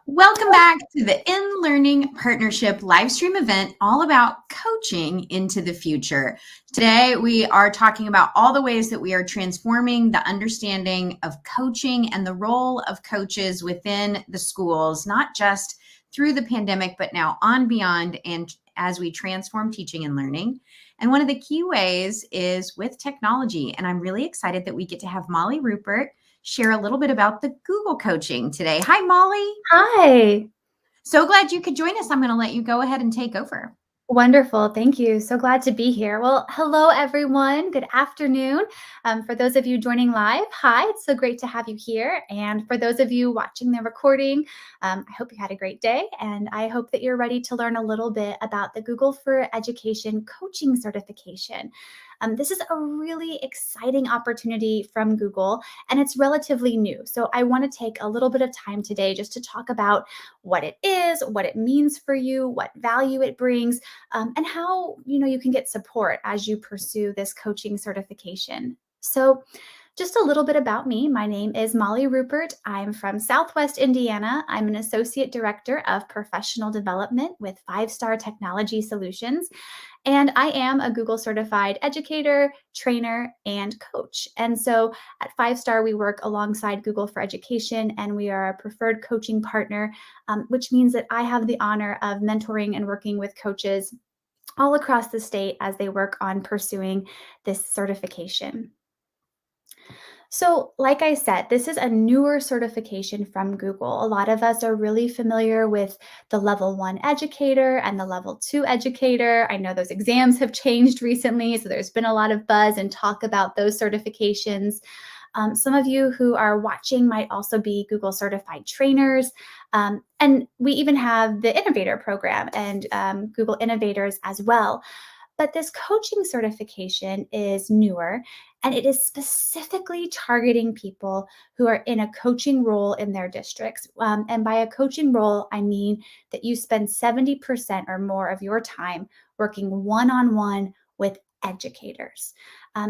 Welcome back to the In Learning Partnership live stream event all about coaching into the future. Today, we are talking about all the ways that we are transforming the understanding of coaching and the role of coaches within the schools, not just through the pandemic, but now on beyond and as we transform teaching and learning. And one of the key ways is with technology. And I'm really excited that we get to have Molly Rupert share a little bit about the Google coaching today. Hi, Molly. Hi. So glad you could join us. I'm going to let you go ahead and take over. Wonderful. Thank you. So glad to be here. Well, hello, everyone. Good afternoon. For those of you joining live, hi. It's so great to have you here. And for those of you watching the recording, I hope you had a great day. And I hope that you're ready to learn a little bit about the Google for Education coaching certification. This is a really exciting opportunity from Google, and it's relatively new. So I want to take a little bit of time today just to talk about what it is, what it means for you, what value it brings, and how you can get support as you pursue this coaching certification. So just a little bit about me. My name is Molly Rupert. I'm from Southwest Indiana. I'm an Associate Director of Professional Development with 5-Star Technology Solutions. And I am a Google certified educator, trainer, and coach. And so at 5-Star, we work alongside Google for Education, and we are a preferred coaching partner, which means that I have the honor of mentoring and working with coaches all across the state as they work on pursuing this certification. So, like I said, this is a newer certification from Google. A lot of us are really familiar with the level 1 educator and the level 2 educator. I know those exams have changed recently, so there's been a lot of buzz and talk about those certifications. Some of you who are watching might also be Google certified trainers. And we even have the Innovator program and Google Innovators as well. But this coaching certification is newer, and it is specifically targeting people who are in a coaching role in their districts. And by a coaching role, I mean that you spend 70% or more of your time working one-on-one with educators.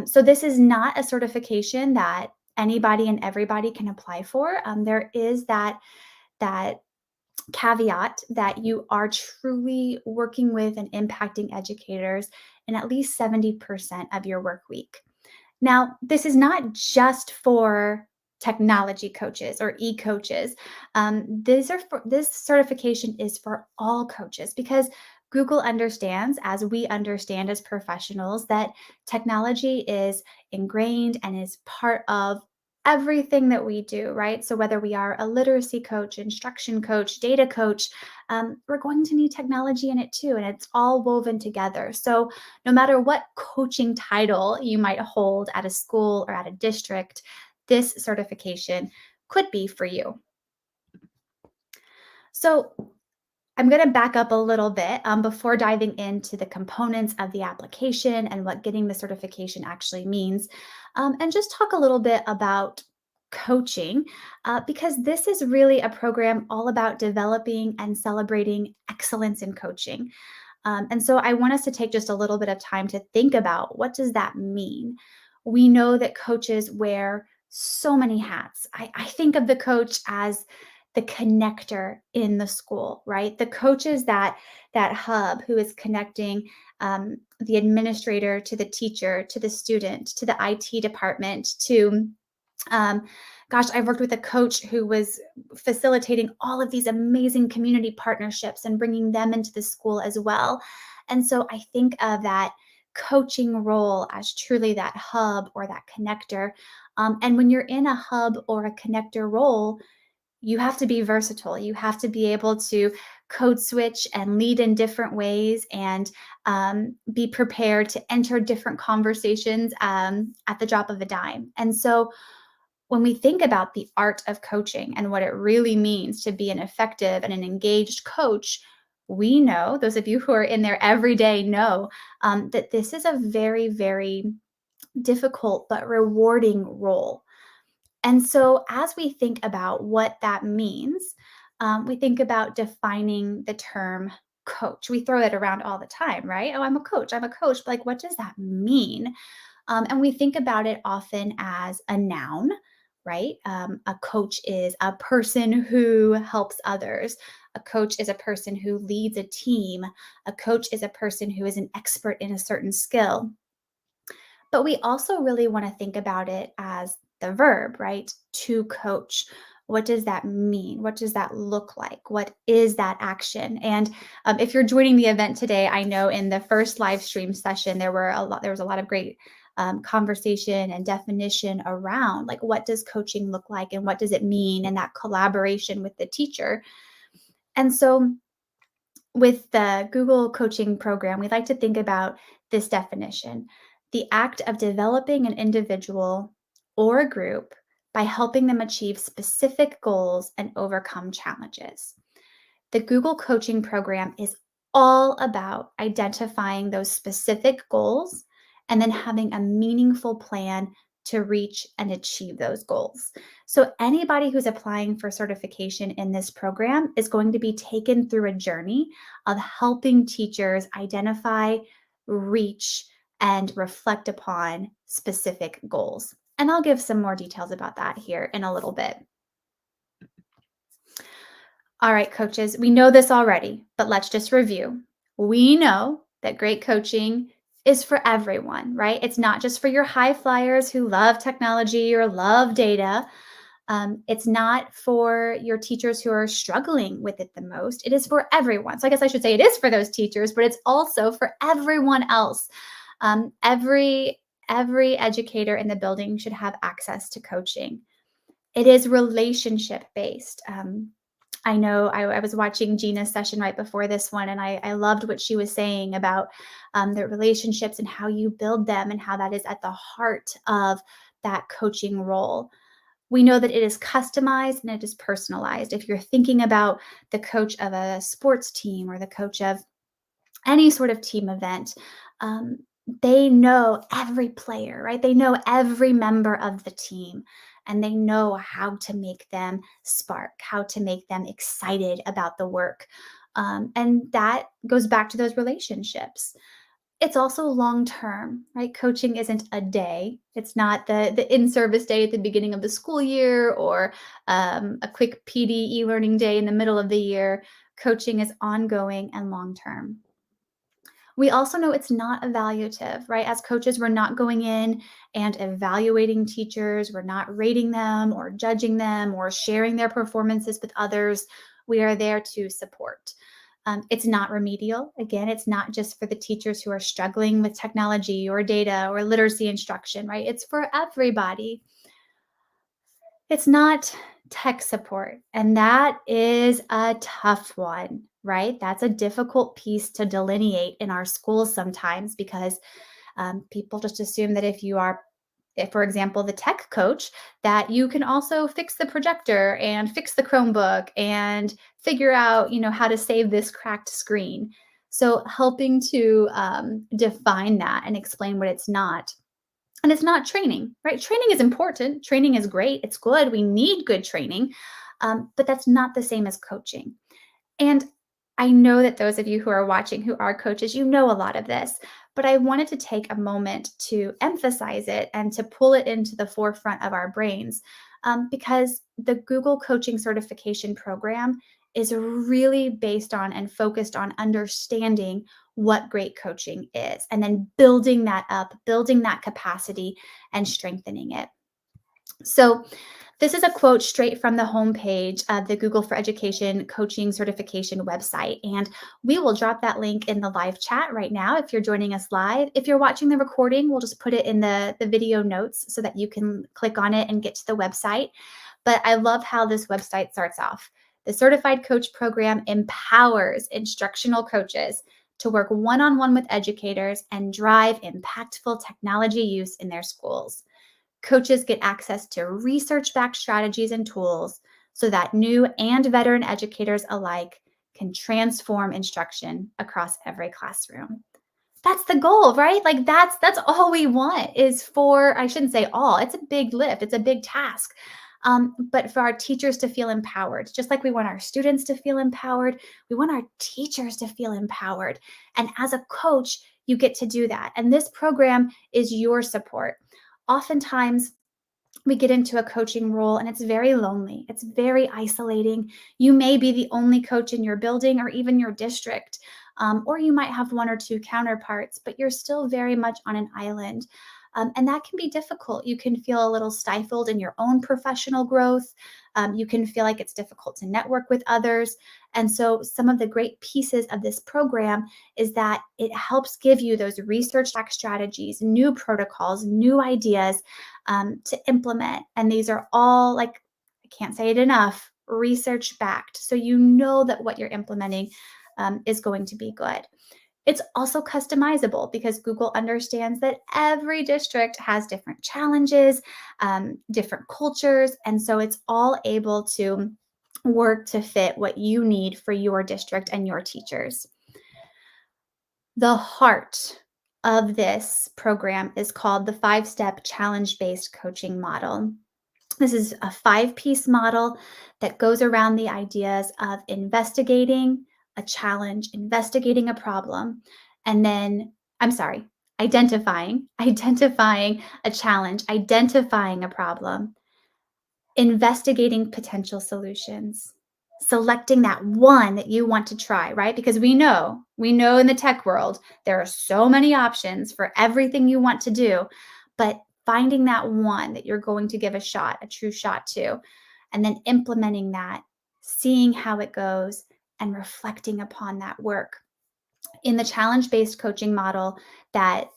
So this is not a certification that anybody and everybody can apply for. There is that caveat that you are truly working with and impacting educators in at least 70% of your work week. Now, this is not just for technology coaches or e-coaches. This certification is for all coaches because Google understands, as we understand as professionals, that technology is ingrained and is part of everything that we do, right? So whether we are a literacy coach, instruction coach, data coach, we're going to need technology in it too, and it's all woven together. So no matter what coaching title you might hold at a school or at a district, this certification could be for you. So I'm going to back up a little bit before diving into the components of the application and what getting the certification actually means, and just talk a little bit about coaching, because this is really a program all about developing and celebrating excellence in coaching. And so I want us to take just a little bit of time to think about what does that mean? We know that coaches wear so many hats. I think of the coach as the connector in the school, right? The coach is that hub who is connecting the administrator to the teacher, to the student, to the IT department, to um, gosh, I worked with a coach who was facilitating all of these amazing community partnerships and bringing them into the school as well. And so I think of that coaching role as truly that hub or that connector. And when you're in a hub or a connector role, you have to be versatile. You have to be able to code switch and lead in different ways and be prepared to enter different conversations at the drop of a dime. And so when we think about the art of coaching and what it really means to be an effective and an engaged coach, we know, those of you who are in there every day know that this is a very, very difficult but rewarding role. And so, as we think about what that means, we think about defining the term coach. We throw it around all the time, right? Oh, I'm a coach. I'm a coach. But like, what does that mean? And we think about it often as a noun, right? A coach is a person who helps others. A coach is a person who leads a team. A coach is a person who is an expert in a certain skill. But we also really want to think about it as the verb, right? To coach. What does that mean? What does that look like? What is that action? And if you're joining the event today, I know in the first live stream session there was a lot of great conversation and definition around like what does coaching look like and what does it mean, and that collaboration with the teacher. And so with the Google coaching program, we like to think about this definition: the act of developing an individual or a group by helping them achieve specific goals and overcome challenges. The Google coaching program is all about identifying those specific goals and then having a meaningful plan to reach and achieve those goals. So, anybody who's applying for certification in this program is going to be taken through a journey of helping teachers identify, reach, and reflect upon specific goals. And I'll give some more details about that here in a little bit. All right, coaches, we know this already, but let's just review. We know that great coaching is for everyone, right? It's not just for your high flyers who love technology or love data. It's not for your teachers who are struggling with it the most. It is for everyone. So I guess I should say it is for those teachers, but it's also for everyone else. Every educator in the building should have access to coaching. It is relationship based. I know I was watching Gina's session right before this one, and I loved what she was saying about the relationships and how you build them and how that is at the heart of that coaching role. We know that it is customized and it is personalized. If you're thinking about the coach of a sports team or the coach of any sort of team event, um, they know every player, right? They know every member of the team, and they know how to make them spark, how to make them excited about the work. And that goes back to those relationships. It's also long term, right? Coaching isn't a day. It's not the in-service day at the beginning of the school year or a quick PD e-learning day in the middle of the year. Coaching is ongoing and long term. We also know it's not evaluative, right? As coaches, we're not going in and evaluating teachers. We're not rating them or judging them or sharing their performances with others. We are there to support. It's not remedial. Again, it's not just for the teachers who are struggling with technology or data or literacy instruction, right? It's for everybody. It's not tech support, and that is a tough one, right? That's a difficult piece to delineate in our schools sometimes because people just assume that if, for example, the tech coach, that you can also fix the projector and fix the Chromebook and figure out, how to save this cracked screen. So helping to define that and explain what it's not. And it's not training, right? Training is important. Training is great. It's good. We need good training. But that's not the same as coaching. And I know that those of you who are watching who are coaches, you know a lot of this, but I wanted to take a moment to emphasize it and to pull it into the forefront of our brains because the Google Coaching Certification Program is really based on and focused on understanding what great coaching is and then building that up, building that capacity and strengthening it. So, this is a quote straight from the homepage of the Google for Education Coaching Certification website. And we will drop that link in the live chat right now if you're joining us live. If you're watching the recording, we'll just put it in the video notes so that you can click on it and get to the website. But I love how this website starts off. The Certified Coach Program empowers instructional coaches to work one-on-one with educators and drive impactful technology use in their schools. Coaches get access to research-backed strategies and tools so that new and veteran educators alike can transform instruction across every classroom. That's the goal, right? Like that's all we want is for, I shouldn't say all, it's a big lift, it's a big task. But for our teachers to feel empowered, just like we want our students to feel empowered, we want our teachers to feel empowered. And as a coach, you get to do that. And this program is your support. Oftentimes, we get into a coaching role and it's very lonely. It's very isolating. You may be the only coach in your building or even your district, or you might have one or two counterparts, but you're still very much on an island. And that can be difficult. You can feel a little stifled in your own professional growth. You can feel like it's difficult to network with others. And so some of the great pieces of this program is that it helps give you those research-backed strategies, new protocols, new ideas to implement. And these are all, like, I can't say it enough, research-backed. So you know that what you're implementing is going to be good. It's also customizable because Google understands that every district has different challenges, different cultures, and so it's all able to work to fit what you need for your district and your teachers. The heart of this program is called the 5-step challenge-based coaching model. This is a 5-piece model that goes around the ideas of investigating a challenge, investigating a problem, and then, identifying a challenge, identifying a problem, investigating potential solutions, selecting that one that you want to try, right? Because we know in the tech world, there are so many options for everything you want to do, but finding that one that you're going to give a shot, a true shot to, and then implementing that, seeing how it goes, and reflecting upon that work. In the challenge-based coaching model that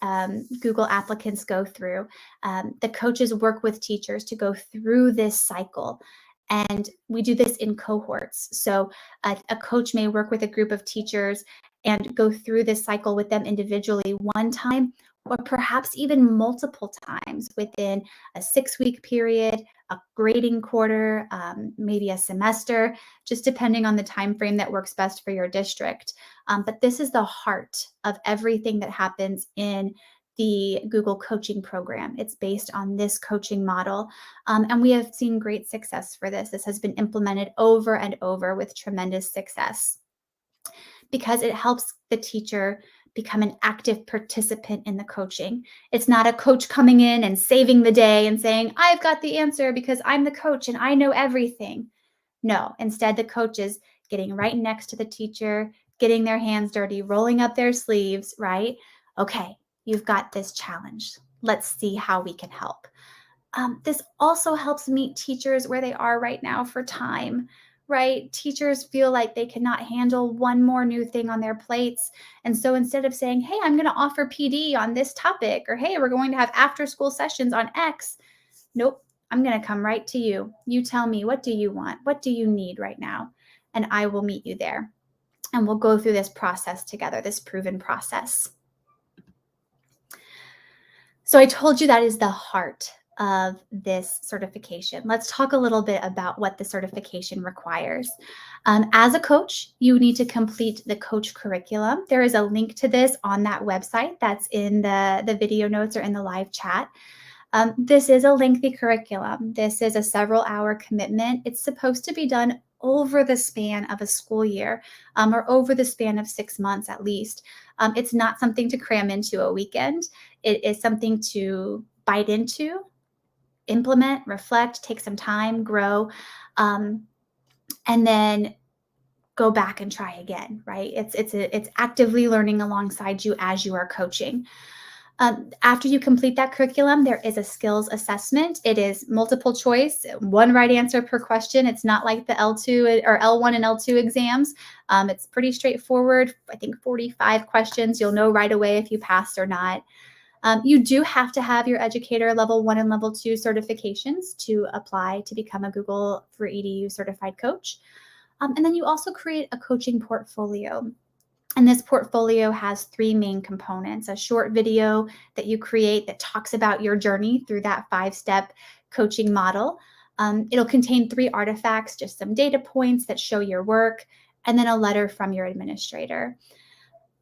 Google applicants go through, the coaches work with teachers to go through this cycle. And we do this in cohorts. So a coach may work with a group of teachers and go through this cycle with them individually one time, or perhaps even multiple times within a 6-week period, a grading quarter, maybe a semester, just depending on the time frame that works best for your district. But this is the heart of everything that happens in the Google coaching program. It's based on this coaching model. And we have seen great success for this. This has been implemented over and over with tremendous success because it helps the teacher become an active participant in the coaching. It's not a coach coming in and saving the day and saying, I've got the answer because I'm the coach and I know everything. No, instead the coach is getting right next to the teacher, getting their hands dirty, rolling up their sleeves, right? Okay, you've got this challenge. Let's see how we can help. This also helps meet teachers where they are right now for time, right? Teachers feel like they cannot handle one more new thing on their plates. And so instead of saying, hey, I'm going to offer PD on this topic, or hey, we're going to have after school sessions on X, nope, I'm going to come right to you. You tell me, what do you want? What do you need right now? And I will meet you there. And we'll go through this process together, this proven process. So I told you that is the heart of this certification. Let's talk a little bit about what the certification requires. As a coach, you need to complete the coach curriculum. There is a link to this on that website that's in the video notes or in the live chat. This is a lengthy curriculum. This is a several-hour commitment. It's supposed to be done over the span of a school year, or over the span of 6 months at least. It's not something to cram into a weekend. It is something to bite into, implement, reflect, take some time, grow, and then go back and try again, right? It's actively learning alongside you as you are coaching. After you complete that curriculum, there is a skills assessment. It is multiple choice, one right answer per question. It's not like the L2 or L1 and L2 exams. It's pretty straightforward. I think 45 questions. You'll know right away if you passed or not. You do have to have your educator level 1 and level 2 certifications to apply to become a Google for EDU certified coach. And then you also create a coaching portfolio. And this portfolio has 3 main components: a short video that you create that talks about your journey through that 5-step coaching model. It'll contain 3 artifacts, just some data points that show your work, and then a letter from your administrator.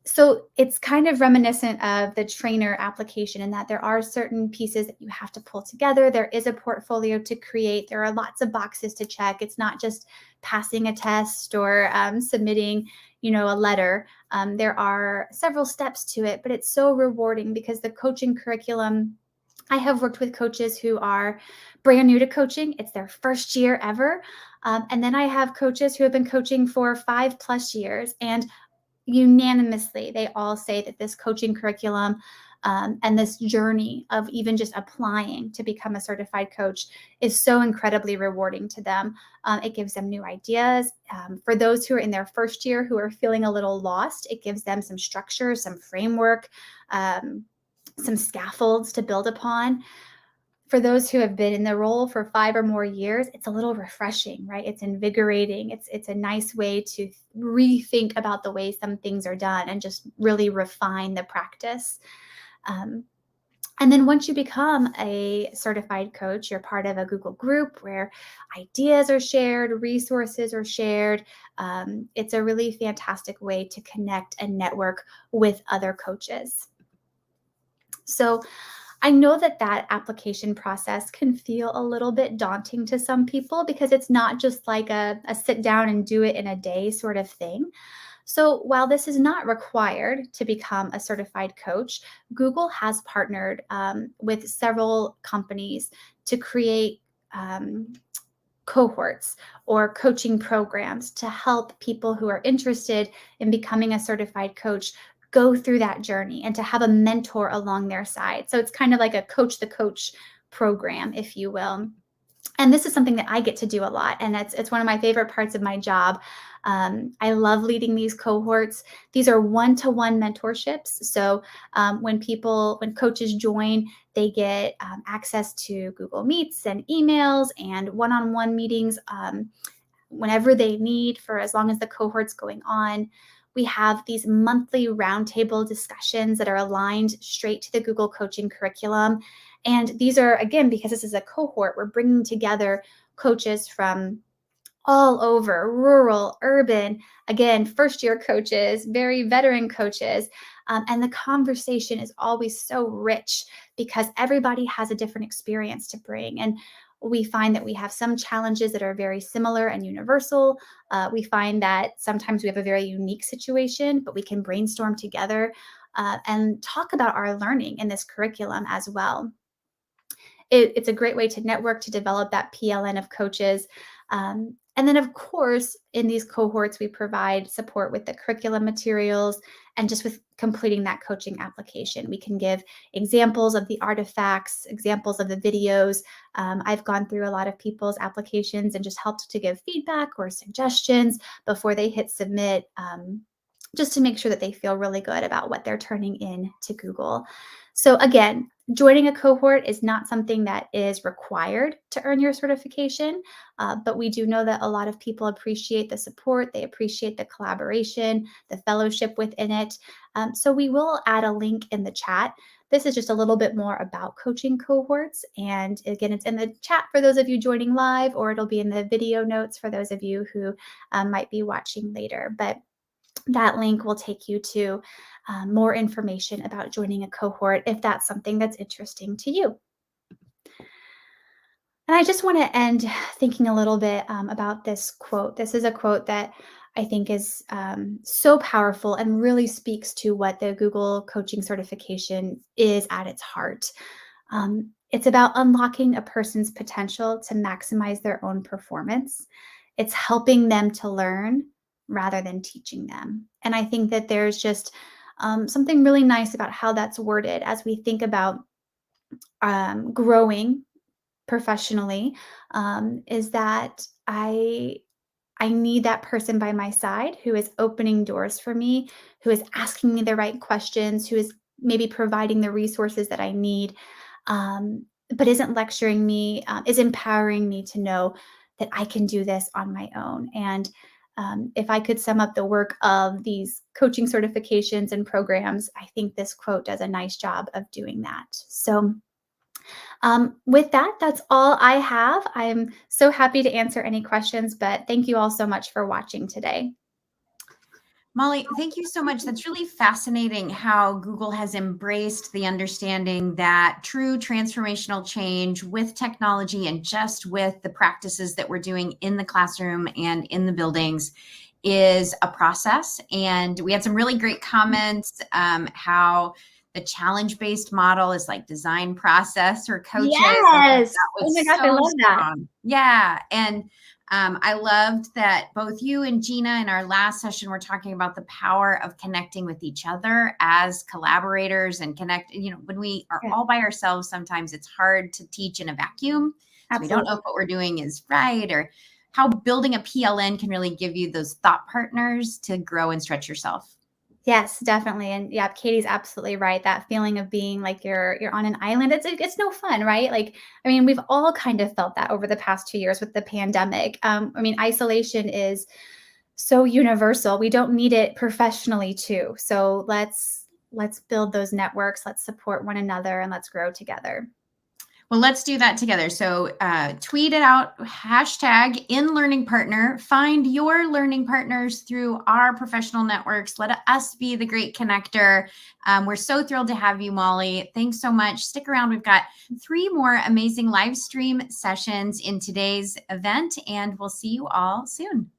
So it's kind of reminiscent of the trainer application in that there are certain pieces that you have to pull together. There is a portfolio to create. There are lots of boxes to check. It's not just passing a test or submitting, a letter. There are several steps to it, but it's so rewarding because the coaching curriculum I have worked with coaches who are brand new to coaching. It's their first year ever. And then I have coaches who have been coaching for 5+ years, and unanimously, they all say that this coaching curriculum and this journey of even just applying to become a certified coach is so incredibly rewarding to them. It gives them new ideas. For those who are in their first year who are feeling a little lost, it gives them some structure, some framework, some scaffolds to build upon. For those who have been in the role for 5 or more years, it's a little refreshing, right? It's invigorating. It's a nice way to rethink about the way some things are done and just really refine the practice. Um, and then once you become a certified coach, you're part of a Google group where ideas are shared, resources are shared. It's a really fantastic way to connect and network with other coaches. So I know that that application process can feel a little bit daunting to some people because it's not just like a sit down and do it in a day sort of thing. So while this is not required to become a certified coach, Google has partnered with several companies to create cohorts or coaching programs to help people who are interested in becoming a certified coach go through that journey and to have a mentor along their side. So it's kind of like a coach the coach program, if you will. And this is something that I get to do a lot, and it's one of my favorite parts of my job. I love leading these cohorts. These are one-to-one mentorships. So when coaches join, they get access to Google Meets and emails and one-on-one meetings whenever they need for as long as the cohort's going on. We have these monthly roundtable discussions that are aligned straight to the Google coaching curriculum. And these are, again, because this is a cohort, we're bringing together coaches from all over, rural, urban, again, first year coaches, very veteran coaches. And the conversation is always so rich because everybody has a different experience to bring. And we find that we have some challenges that are very similar and universal. We find that sometimes we have a very unique situation, but we can brainstorm together and talk about our learning in this curriculum as well. It's a great way to network, to develop that PLN of coaches. And then, of course, in these cohorts, we provide support with the curriculum materials and just with completing that coaching application. We can give examples of the artifacts, examples of the videos. I've gone through a lot of people's applications and just helped to give feedback or suggestions before they hit submit, just to make sure that they feel really good about what they're turning in to Google. So again, joining a cohort is not something that is required to earn your certification, but we do know that a lot of people appreciate the support, they appreciate the collaboration, the fellowship within it. So we will add a link in the chat. This is just a little bit more about coaching cohorts. And again, it's in the chat for those of you joining live, or it'll be in the video notes for those of you who might be watching later. But that link will take you to more information about joining a cohort if that's something that's interesting to you. And I just want to end thinking a little bit about this quote. This is a quote that I think is so powerful and really speaks to what the Google coaching certification is at its heart. It's about unlocking a person's potential to maximize their own performance. It's helping them to learn rather than teaching them. And I think that there's just something really nice about how that's worded as we think about growing professionally, is that I need that person by my side who is opening doors for me, who is asking me the right questions, who is maybe providing the resources that I need, but isn't lecturing me, is empowering me to know that I can do this on my own. And if I could sum up the work of these coaching certifications and programs, I think this quote does a nice job of doing that. So with that, that's all I have. I'm so happy to answer any questions, but thank you all so much for watching today. Molly, thank you so much. That's really fascinating how Google has embraced the understanding that true transformational change with technology and just with the practices that we're doing in the classroom and in the buildings is a process. And we had some really great comments, how The challenge-based model is like design process or coaches. I thought Yes. that Oh was my gosh, I so love that. strong. Yeah. And I loved that both you and Gina in our last session were talking about the power of connecting with each other as collaborators and connect. When we are Yeah, all by ourselves, sometimes it's hard to teach in a vacuum. So we don't know absolutely. if what we're doing is right, or how building a PLN can really give you those thought partners to grow and stretch yourself. Yes, definitely. And yeah, Katie's absolutely right. That feeling of being like you're on an island, it's no fun, right? Like, I mean, we've all kind of felt that over the past 2 years with the pandemic. I mean, isolation is so universal. We don't need it professionally too. So let's build those networks, let's support one another, and let's grow together. Well, let's do that together. So tweet it out, hashtag in learning partner. Find your learning partners through our professional networks. Let us be the great connector. We're so thrilled to have you, Molly. Thanks so much. Stick around. We've got 3 more amazing live stream sessions in today's event, and we'll see you all soon.